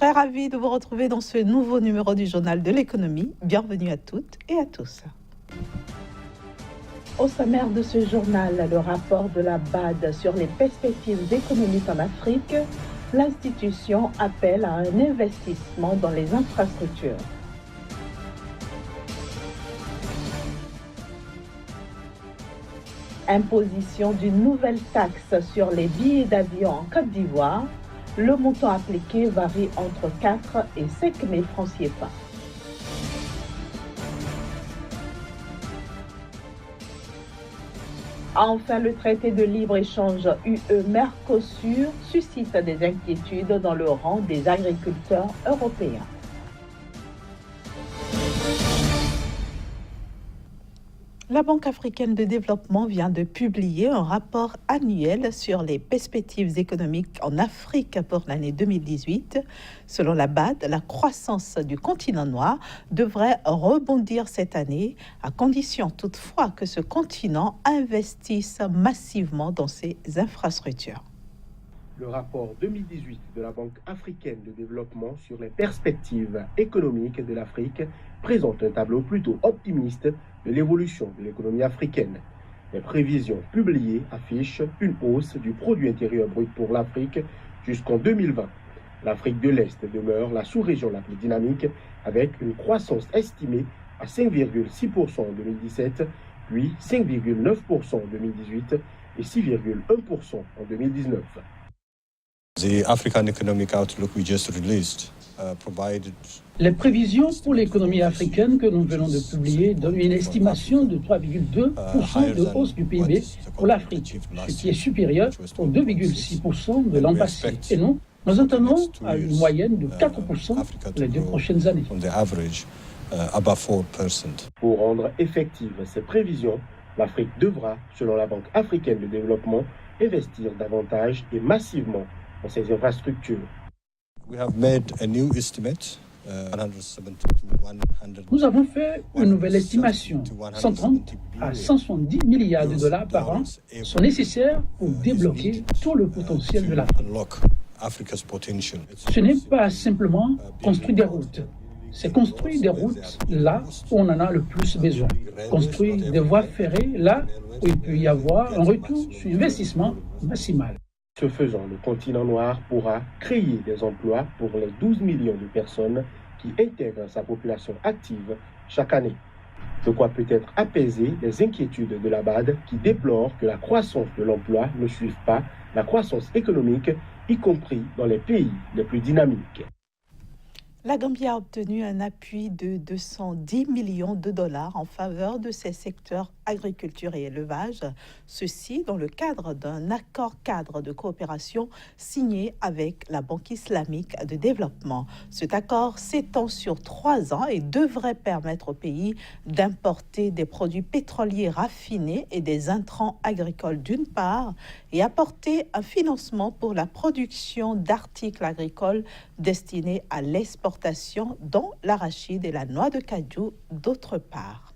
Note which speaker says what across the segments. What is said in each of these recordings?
Speaker 1: Très ravie de vous retrouver dans ce nouveau numéro du Journal de l'économie. Bienvenue à toutes et à tous. Au sommaire de ce journal, le rapport de la BAD sur les perspectives économiques en Afrique, l'institution appelle à un investissement dans les infrastructures. Imposition d'une nouvelle taxe sur les billets d'avion en Côte d'Ivoire, le montant appliqué varie entre 4 et 5 000 francs CFA. Enfin, le traité de libre-échange UE-Mercosur suscite des inquiétudes dans le rang des agriculteurs européens. La Banque africaine de développement vient de publier un rapport annuel sur les perspectives économiques en Afrique pour l'année 2018. Selon la BAD, la croissance du continent noir devrait rebondir cette année, à condition toutefois que ce continent investisse massivement dans ses infrastructures.
Speaker 2: Le rapport 2018 de la Banque africaine de développement sur les perspectives économiques de l'Afrique présente un tableau plutôt optimiste de l'évolution de l'économie africaine. Les prévisions publiées affichent une hausse du produit intérieur brut pour l'Afrique jusqu'en 2020. L'Afrique de l'Est demeure la sous-région la plus dynamique avec une croissance estimée à 5,6% en 2017, puis 5,9% en 2018 et 6,1% en 2019.
Speaker 3: The African Economic Outlook we just released provided.
Speaker 4: Les prévisions pour l'économie africaine que nous venons de publier donnent une estimation de 3,2% de hausse du PIB pour l'Afrique, ce qui est supérieur aux 2,6% de l'an passé. Et nous attendons à une moyenne de 4% pour les 2 prochaines années.
Speaker 2: Pour rendre effectives ces prévisions, l'Afrique devra, selon la Banque africaine de développement, investir davantage et massivement dans ces infrastructures.
Speaker 4: Nous avons fait une nouvelle estimation. 130 à 170 milliards de dollars par an sont nécessaires pour débloquer tout le potentiel de l'Afrique. Ce n'est pas simplement construire des routes. C'est construire des routes là où on en a le plus besoin. Construire des voies ferrées là où il peut y avoir un retour sur investissement maximal.
Speaker 2: Ce faisant, le continent noir pourra créer des emplois pour les 12 millions de personnes qui intègrent sa population active chaque année. De quoi peut-être apaiser les inquiétudes de la BAD qui déplore que la croissance de l'emploi ne suive pas la croissance économique, y compris dans les pays les plus dynamiques.
Speaker 1: La Gambie a obtenu un appui de 210 millions de dollars en faveur de ses secteurs agriculture et élevage, ceci dans le cadre d'un accord cadre de coopération signé avec la Banque islamique de développement. Cet accord s'étend sur 3 ans et devrait permettre au pays d'importer des produits pétroliers raffinés et des intrants agricoles d'une part et apporter un financement pour la production d'articles agricoles destinés à l'exportation, dont l'arachide et la noix de cajou d'autre part.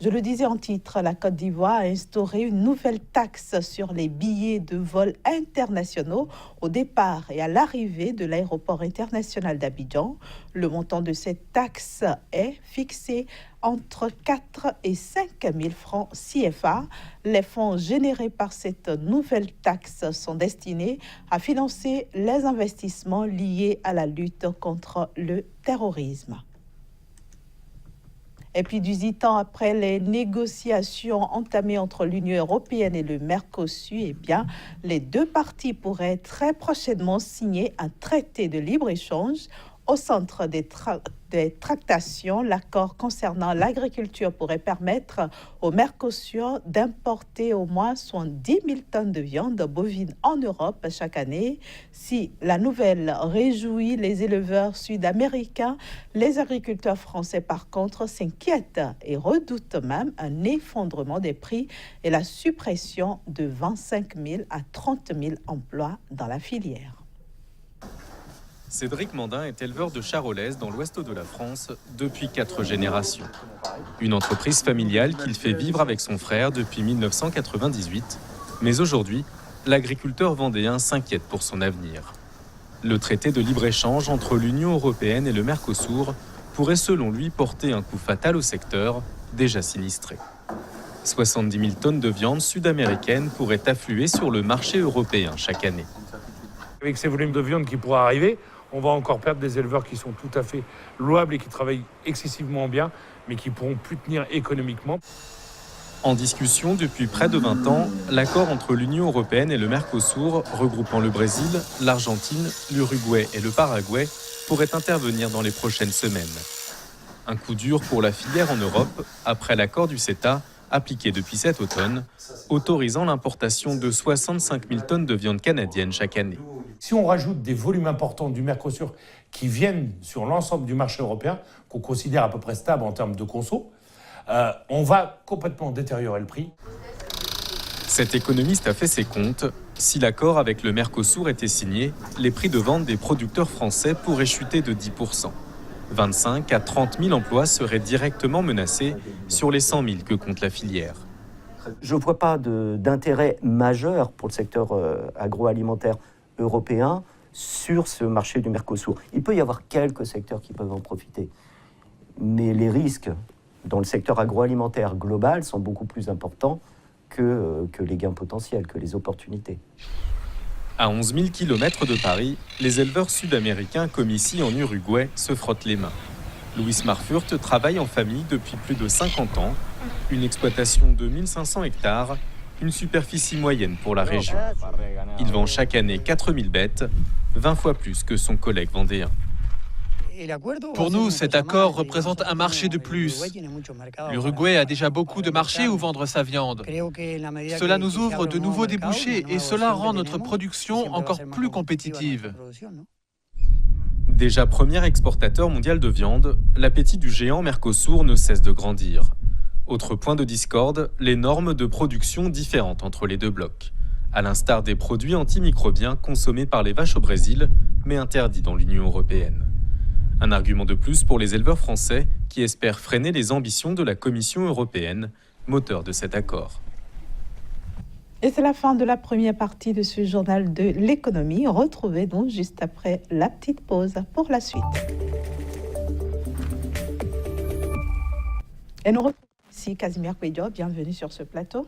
Speaker 1: Je le disais en titre, la Côte d'Ivoire a instauré une nouvelle taxe sur les billets de vol internationaux au départ et à l'arrivée de l'aéroport international d'Abidjan. Le montant de cette taxe est fixé entre 4 et 5 000 francs CFA. Les fonds générés par cette nouvelle taxe sont destinés à financer les investissements liés à la lutte contre le terrorisme. Et puis 18 ans après les négociations entamées entre l'Union européenne et le Mercosur, eh bien, les 2 parties pourraient très prochainement signer un traité de libre-échange. Au centre des tractations, l'accord concernant l'agriculture pourrait permettre au Mercosur d'importer au moins 70 000 tonnes de viande bovine en Europe chaque année. Si la nouvelle réjouit les éleveurs sud-américains, les agriculteurs français, par contre, s'inquiètent et redoutent même un effondrement des prix et la suppression de 25 000 à 30 000 emplois dans la filière.
Speaker 5: Cédric Mandin est éleveur de charolaises dans l'ouest de la France depuis 4 générations. Une entreprise familiale qu'il fait vivre avec son frère depuis 1998. Mais aujourd'hui, l'agriculteur vendéen s'inquiète pour son avenir. Le traité de libre-échange entre l'Union européenne et le Mercosur pourrait selon lui porter un coup fatal au secteur, déjà sinistré. 70 000 tonnes de viande sud-américaine pourraient affluer sur le marché européen chaque année.
Speaker 6: Avec ces volumes de viande qui pourraient arriver, on va encore perdre des éleveurs qui sont tout à fait louables et qui travaillent excessivement bien, mais qui ne pourront plus tenir économiquement.
Speaker 5: En discussion depuis près de 20 ans, l'accord entre l'Union européenne et le Mercosur, regroupant le Brésil, l'Argentine, l'Uruguay et le Paraguay, pourrait intervenir dans les prochaines semaines. Un coup dur pour la filière en Europe, après l'accord du CETA, appliqué depuis cet automne, autorisant l'importation de 65 000 tonnes de viande canadienne chaque année.
Speaker 6: Si on rajoute des volumes importants du Mercosur qui viennent sur l'ensemble du marché européen, qu'on considère à peu près stable en termes de conso, on va complètement détériorer le prix.
Speaker 5: Cet économiste a fait ses comptes. Si l'accord avec le Mercosur était signé, les prix de vente des producteurs français pourraient chuter de 10%. 25 à 30 000 emplois seraient directement menacés sur les 100 000 que compte la filière.
Speaker 7: Je ne vois pas d'intérêt majeur pour le secteur agroalimentaire européen sur ce marché du Mercosur. Il peut y avoir quelques secteurs qui peuvent en profiter, mais les risques dans le secteur agroalimentaire global sont beaucoup plus importants que les gains potentiels, que les opportunités.
Speaker 5: À 11 000 km de Paris, les éleveurs sud-américains comme ici en Uruguay se frottent les mains. Luis Marfurt travaille en famille depuis plus de 50 ans, une exploitation de 1500 hectares, une superficie moyenne pour la région. Il vend chaque année 4000 bêtes, 20 fois plus que son collègue vendéen.
Speaker 8: Pour nous, cet accord représente un marché de plus. L'Uruguay a déjà beaucoup de marchés où vendre sa viande. Cela nous ouvre de nouveaux débouchés et cela rend notre production encore plus compétitive.
Speaker 5: Déjà premier exportateur mondial de viande, l'appétit du géant Mercosur ne cesse de grandir. Autre point de discorde, les normes de production différentes entre les deux blocs, à l'instar des produits antimicrobiens consommés par les vaches au Brésil, mais interdits dans l'Union européenne. Un argument de plus pour les éleveurs français qui espèrent freiner les ambitions de la Commission européenne, moteur de cet accord.
Speaker 1: Et c'est la fin de la première partie de ce journal de l'économie. Retrouvez-nous juste après la petite pause pour la suite. Et nous retrouvons ici Casimir Kouedio, bienvenue sur ce plateau.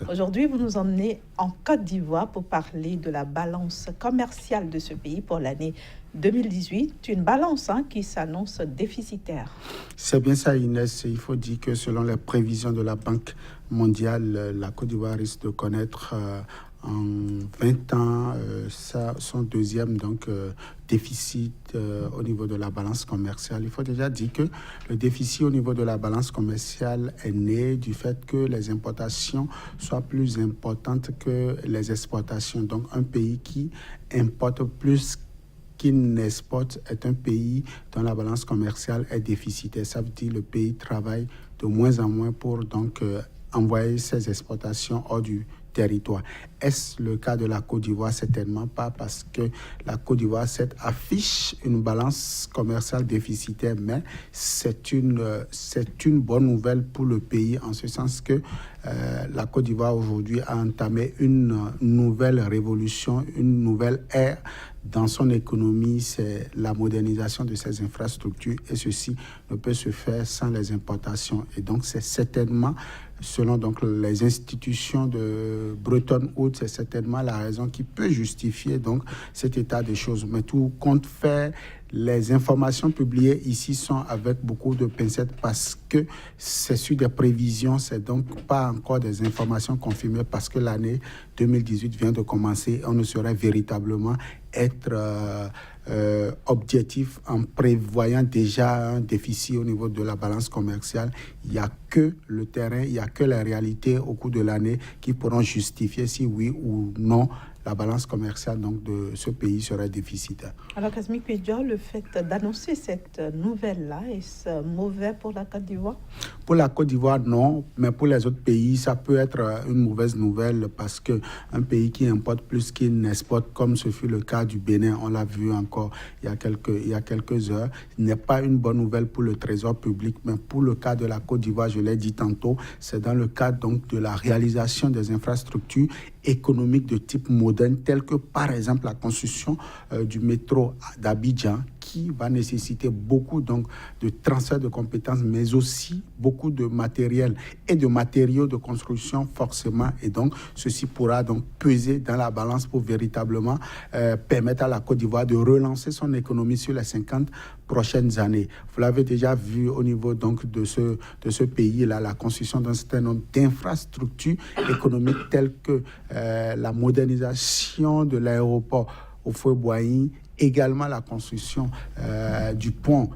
Speaker 1: Aujourd'hui, vous nous emmenez en Côte d'Ivoire pour parler de la balance commerciale de ce pays pour l'année 2018. Une balance qui s'annonce déficitaire.
Speaker 9: C'est bien ça, Inès. Il faut dire que selon les prévisions de la Banque mondiale, la Côte d'Ivoire risque de connaître en 20 ans son deuxième déficit au niveau de la balance commerciale. Il faut déjà dire que le déficit au niveau de la balance commerciale est né du fait que les importations soient plus importantes que les exportations. Donc un pays qui importe plus qu'il n'exporte est un pays dont la balance commerciale est déficitaire. Ça veut dire que le pays travaille de moins en moins pour envoyer ses exportations hors du territoire. Est-ce le cas de la Côte d'Ivoire? Certainement pas, parce que la Côte d'Ivoire affiche une balance commerciale déficitaire, mais c'est une bonne nouvelle pour le pays, en ce sens que la Côte d'Ivoire aujourd'hui a entamé une nouvelle révolution, une nouvelle ère dans son économie. C'est la modernisation de ses infrastructures, et ceci ne peut se faire sans les importations. Et donc c'est certainement, selon les institutions de Bretton Woods, c'est certainement la raison qui peut justifier cet état de choses. Mais tout compte fait, les informations publiées ici sont avec beaucoup de pincettes, parce que c'est sur des prévisions, c'est donc pas encore des informations confirmées, parce que l'année 2018 vient de commencer. On ne saurait véritablement être objectif en prévoyant déjà un déficit au niveau de la balance commerciale. Il n'y a que le terrain, il n'y a que la réalité au cours de l'année qui pourront justifier si oui ou non la balance commerciale de ce pays serait déficitaire.
Speaker 1: Alors, Casimir Kouedio, le fait d'annoncer cette nouvelle-là, est-ce mauvais pour la Côte d'Ivoire?
Speaker 9: Pour la Côte d'Ivoire, non, mais pour les autres pays, ça peut être une mauvaise nouvelle, parce qu'un pays qui importe plus qu'il n'exporte, comme ce fut le cas du Bénin, on l'a vu encore il y a quelques heures, n'est pas une bonne nouvelle pour le trésor public. Mais pour le cas de la Côte d'Ivoire, je l'ai dit tantôt, c'est dans le cadre de la réalisation des infrastructures économiques de type moderne, tels que par exemple la construction du métro d'Abidjan, qui va nécessiter beaucoup donc, de transfert de compétences, mais aussi beaucoup de matériel et de matériaux de construction forcément. Et donc, ceci pourra donc peser dans la balance pour véritablement permettre à la Côte d'Ivoire de relancer son économie sur les 50 prochaines années. Vous l'avez déjà vu au niveau donc, de ce pays-là, la construction d'un certain nombre d'infrastructures économiques telles que la modernisation de l'aéroport Houphouët-Boigny, également la construction du pont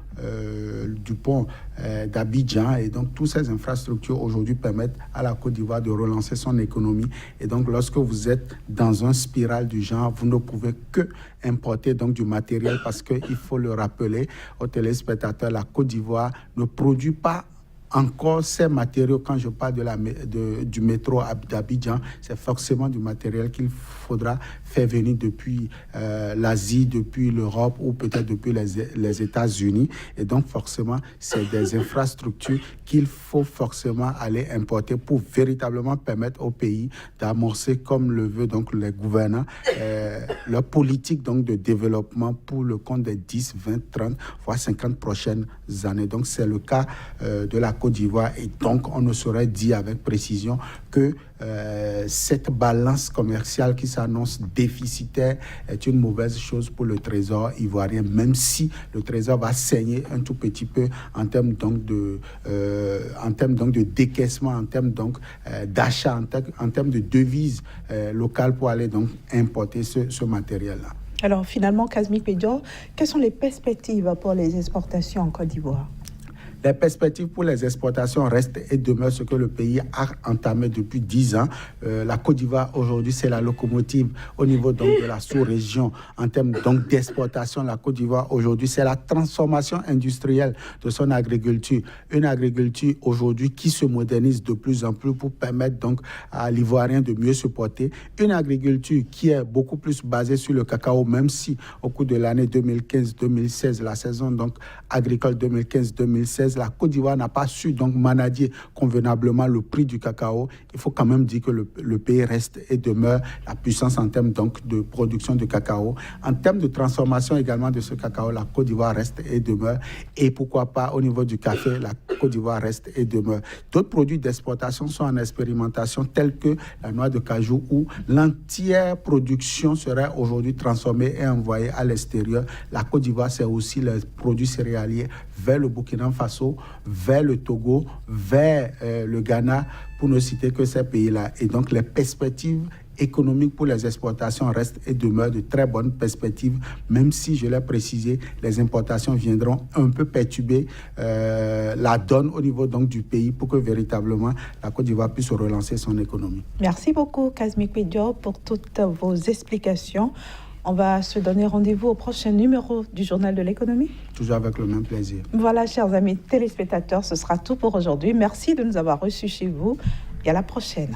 Speaker 9: d'Abidjan. Et donc, toutes ces infrastructures aujourd'hui permettent à la Côte d'Ivoire de relancer son économie. Et donc, lorsque vous êtes dans un spirale du genre, vous ne pouvez que importer donc, du matériel parce qu'il faut le rappeler aux téléspectateurs, la Côte d'Ivoire ne produit pas encore ces matériaux. Quand je parle du métro d'Abidjan, c'est forcément du matériel qu'il faudra faire venir depuis l'Asie, depuis l'Europe ou peut-être depuis les États-Unis. Et donc forcément, c'est des infrastructures qu'il faut forcément aller importer pour véritablement permettre au pays d'amorcer, comme le veut donc les gouvernants, leur politique donc, de développement pour le compte des 10, 20, 30, voire 50 prochaines années. Donc c'est le cas de la Côte d'Ivoire, et donc on ne saurait dire avec précision que cette balance commerciale qui s'annonce déficitaire est une mauvaise chose pour le trésor ivoirien, même si le trésor va saigner un tout petit peu en termes donc de décaissement, en termes donc d'achat, en termes de devises locales pour aller donc importer ce matériel-là.
Speaker 1: Alors finalement, Kazmi Pédio, quelles sont les perspectives pour les exportations en Côte d'Ivoire ?
Speaker 9: Les perspectives pour les exportations restent et demeurent ce que le pays a entamé depuis 10 ans. La Côte d'Ivoire, aujourd'hui, c'est la locomotive au niveau donc, de la sous-région. En termes donc, d'exportation, la Côte d'Ivoire, aujourd'hui, c'est la transformation industrielle de son agriculture. Une agriculture, aujourd'hui, qui se modernise de plus en plus pour permettre donc, à l'Ivoirien de mieux se porter. Une agriculture qui est beaucoup plus basée sur le cacao, même si au cours de l'année 2015-2016, la saison donc, agricole 2015-2016, la Côte d'Ivoire n'a pas su donc manager convenablement le prix du cacao. Il faut quand même dire que le pays reste et demeure la puissance en termes donc de production de cacao. En termes de transformation également de ce cacao, la Côte d'Ivoire reste et demeure. Et pourquoi pas au niveau du café, la Côte d'Ivoire reste et demeure. D'autres produits d'exportation sont en expérimentation tels que la noix de cajou, où l'entière production serait aujourd'hui transformée et envoyée à l'extérieur. La Côte d'Ivoire, c'est aussi les produits céréaliers vers le Burkina Faso, vers le Togo, vers le Ghana, pour ne citer que ces pays-là. Et donc, les perspectives économiques pour les exportations restent et demeurent de très bonnes perspectives, même si, je l'ai précisé, les importations viendront un peu perturber la donne au niveau donc, du pays pour que véritablement la Côte d'Ivoire puisse relancer son économie.
Speaker 1: Merci beaucoup, Kazmi Pédio, pour toutes vos explications. On va se donner rendez-vous au prochain numéro du Journal de l'économie.
Speaker 9: Toujours avec le même plaisir.
Speaker 1: Voilà, chers amis téléspectateurs, ce sera tout pour aujourd'hui. Merci de nous avoir reçus chez vous et à la prochaine.